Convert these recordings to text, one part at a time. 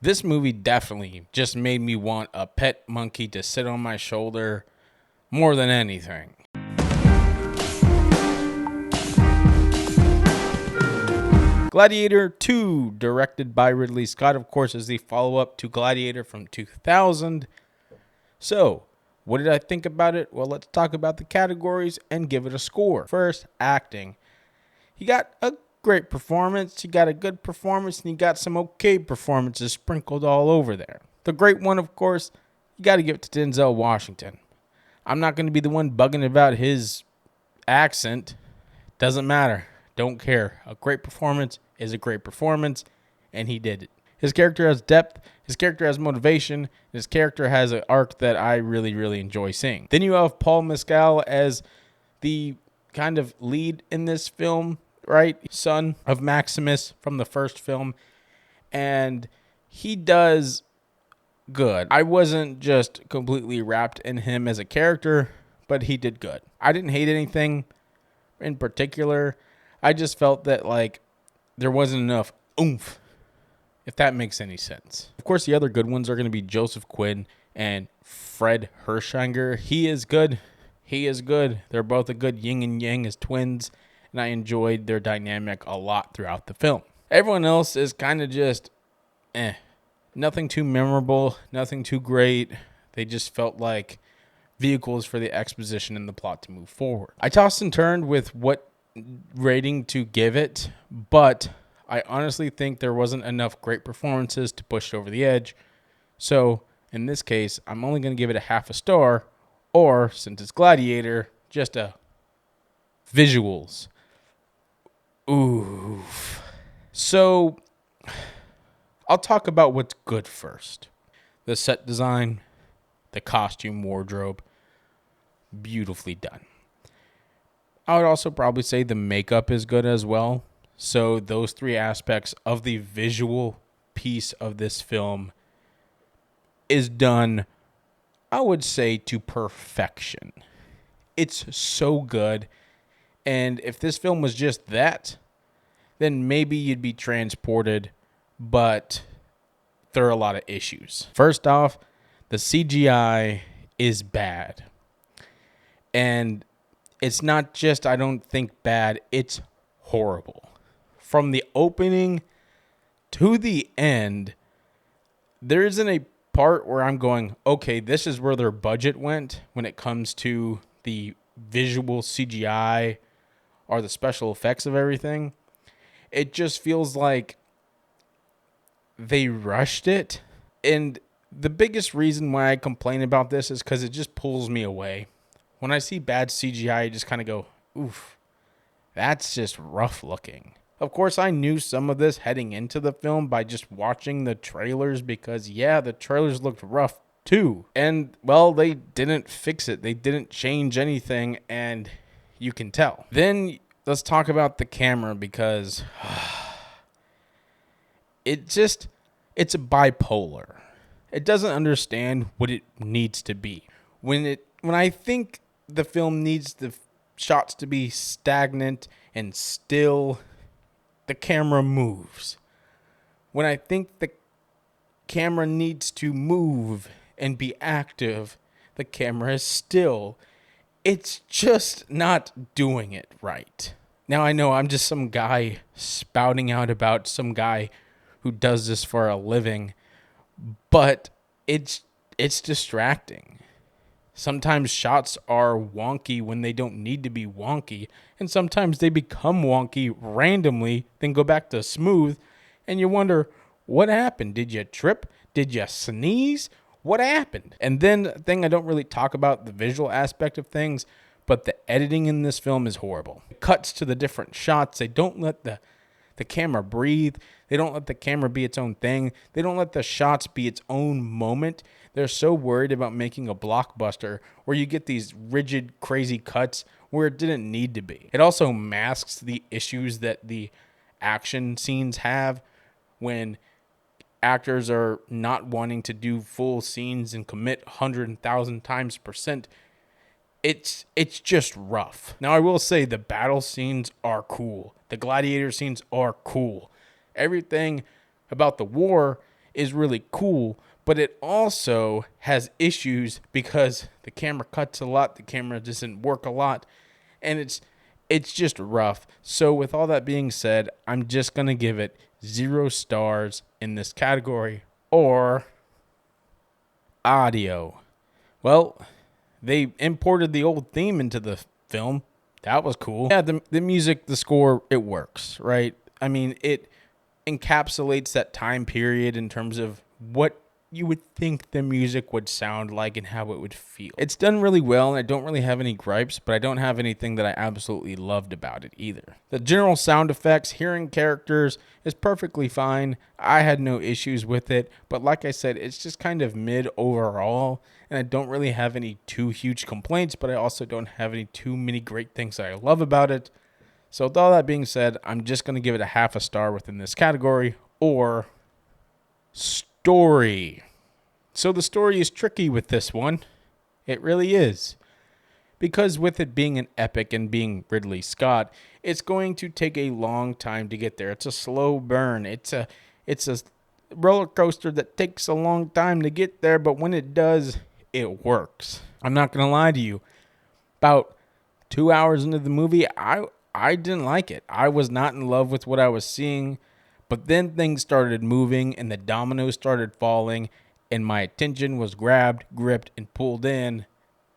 This movie definitely just made me want a pet monkey to sit on my shoulder more than anything. Gladiator 2, directed by Ridley Scott, of course, is the follow-up to Gladiator from 2000. So, what did I think about it? Well, let's talk about the categories and give it a score. First, acting. You got a great performance, you got a good performance, and you got some okay performances sprinkled all over there. The great one, of course, you got to give it to Denzel Washington. I'm not going to be the one bugging about his accent. Doesn't matter. Don't care. A great performance is a great performance, and he did it. His character has depth, his character has motivation, his character has an arc that I really, really enjoy seeing. Then you have Paul Mescal as the kind of lead in this film, right? Son of Maximus from the first film, and he does good. I wasn't just completely wrapped in him as a character, but he did good. I didn't hate anything in particular. I just felt that there wasn't enough oomph, if that makes any sense. Of course, the other good ones are going to be Joseph Quinn and Fred Hershinger. He is good. They're both a good yin and yang as twins, and I enjoyed their dynamic a lot throughout the film. Everyone else is kind of just nothing too memorable, nothing too great. They just felt like vehicles for the exposition and the plot to move forward. I tossed and turned with what rating to give it, but I honestly think there wasn't enough great performances to push it over the edge. So in this case, I'm only going to give it a half a star, or since it's Gladiator, just a visuals. Oof. So I'll talk about what's good first. The set design, the costume wardrobe, beautifully done. I would also probably say the makeup is good as well. So those three aspects of the visual piece of this film is done, I would say, to perfection. It's so good. And if this film was just that, then maybe you'd be transported, but there are a lot of issues. First off, the CGI is bad. And it's not just, I don't think, bad, it's horrible. From the opening to the end, there isn't a part where I'm going, okay, this is where their budget went when it comes to the visual CGI or the special effects of everything. It just feels like they rushed it. And the biggest reason why I complain about this is because it just pulls me away. When I see bad CGI, I just kind of go, oof, that's just rough looking. Of course, I knew some of this heading into the film by just watching the trailers because, yeah, the trailers looked rough too. And, well, they didn't fix it. They didn't change anything, and you can tell. Then let's talk about the camera because it's bipolar. It doesn't understand what it needs to be. When I think the film needs the shots to be stagnant and still, the camera moves. When I think the camera needs to move and be active, the camera is still. It's just not doing it right. Now I know I'm just some guy spouting out about some guy who does this for a living, but it's distracting. Sometimes shots are wonky when they don't need to be wonky, and sometimes they become wonky randomly, then go back to smooth, and you wonder, what happened? Did you trip? Did you sneeze? What happened? And then the thing I don't really talk about, the visual aspect of things, but the editing in this film is horrible. It cuts to the different shots. They don't let the camera breathe. They don't let the camera be its own thing. They don't let the shots be its own moment. They're so worried about making a blockbuster where you get these rigid, crazy cuts where it didn't need to be. It also masks the issues that the action scenes have when actors are not wanting to do full scenes and commit 100,000 times percent. It's just rough. Now, I will say the battle scenes are cool. The gladiator scenes are cool. Everything about the war is really cool, but it also has issues because the camera cuts a lot, the camera doesn't work a lot, and it's just rough. So with all that being said, I'm just going to give it 0 stars in this category, or audio. Well, they imported the old theme into the film. That was cool. Yeah, the music, the score, it works, right? I mean, it encapsulates that time period in terms of what you would think the music would sound like and how it would feel. It's done really well, and I don't really have any gripes, but I don't have anything that I absolutely loved about it either. The general sound effects, hearing characters is perfectly fine. I had no issues with it, but like I said, it's just kind of mid overall, and I don't really have any too huge complaints, but I also don't have any too many great things that I love about it. So with all that being said, I'm just going to give it a half a star within this category, or story. So the story is tricky with this one. It really is. Because with it being an epic and being Ridley Scott, it's going to take a long time to get there. It's a slow burn. It's a roller coaster that takes a long time to get there, but when it does, it works. I'm not going to lie to you. About 2 hours into the movie, I didn't like it. I was not in love with what I was seeing, but then things started moving and the dominoes started falling, and my attention was grabbed, gripped, and pulled in,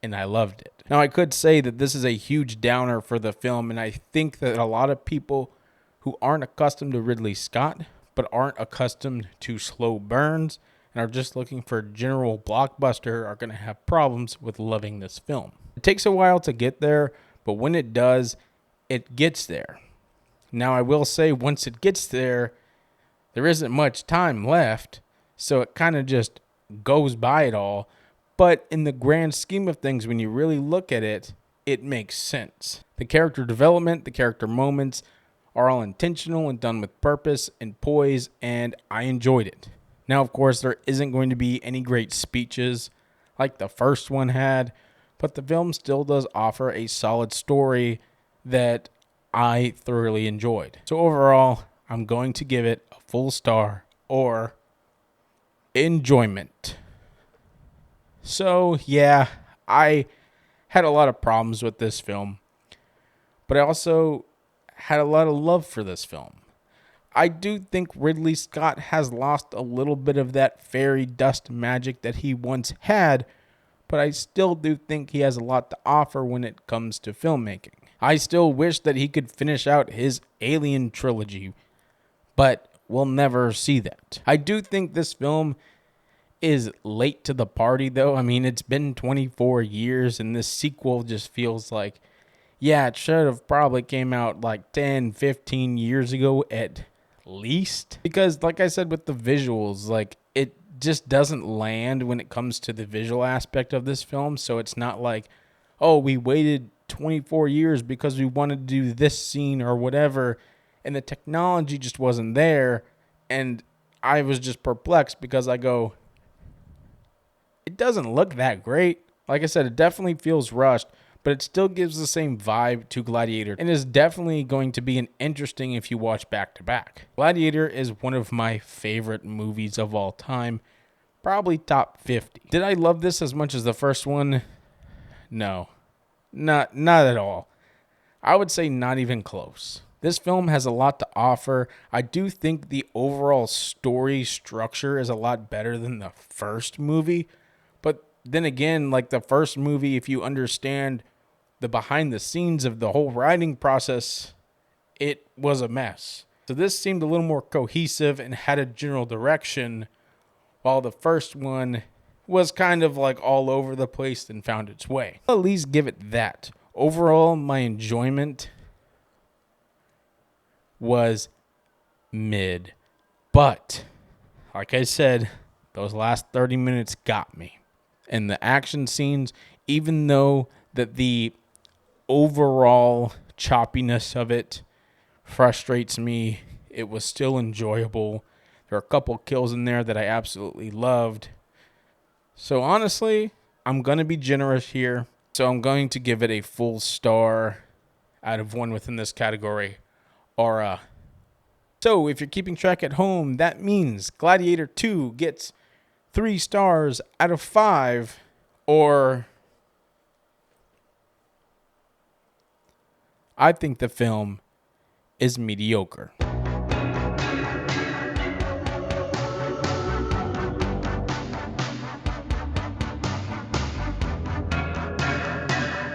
and I loved it. Now, I could say that this is a huge downer for the film, and I think that a lot of people who aren't accustomed to Ridley Scott, but aren't accustomed to slow burns, and are just looking for a general blockbuster, are going to have problems with loving this film. It takes a while to get there, but when it does, it gets there. Now, I will say, once it gets there, there isn't much time left, so it kind of just goes by it all. But in the grand scheme of things, when you really look at it, it makes sense. The character development, the character moments are all intentional and done with purpose and poise, and I enjoyed it. Now, of course, there isn't going to be any great speeches like the first one had, but the film still does offer a solid story that I thoroughly enjoyed. So overall, I'm going to give it a full star, or enjoyment. So yeah, I had a lot of problems with this film, but I also had a lot of love for this film. I do think Ridley Scott has lost a little bit of that fairy dust magic that he once had, but I still do think he has a lot to offer when it comes to filmmaking. I still wish that he could finish out his Alien trilogy, but we'll never see that. I do think this film is late to the party, though. I mean, it's been 24 years, and this sequel just feels like, yeah, it should have probably came out like 10, 15 years ago at least. Because, like I said, with the visuals, like, it just doesn't land when it comes to the visual aspect of this film. So it's not like, oh, we waited 24 years because we wanted to do this scene or whatever, and the technology just wasn't there. And I was just perplexed because I go, it doesn't look that great. Like I said, it definitely feels rushed, but it still gives the same vibe to Gladiator, and is definitely going to be an interesting if you watch back to back. Gladiator is one of my favorite movies of all time, probably top 50. Did I love this as much as the first one? No, not at all. I would say not even close. This film has a lot to offer. I do think the overall story structure is a lot better than the first movie. But then again, like the first movie, if you understand the behind the scenes of the whole writing process, it was a mess. So this seemed a little more cohesive and had a general direction, while the first one was kind of like all over the place and found its way. I'll at least give it that. Overall, my enjoyment was mid. But, like I said, those last 30 minutes got me. And the action scenes, even though that the overall choppiness of it frustrates me, it was still enjoyable. There are a couple kills in there that I absolutely loved. So honestly, I'm going to be generous here. So I'm going to give it a full star out of 1 within this category, or a So if you're keeping track at home, that means Gladiator 2 gets 3 stars out of 5, or I think the film is mediocre.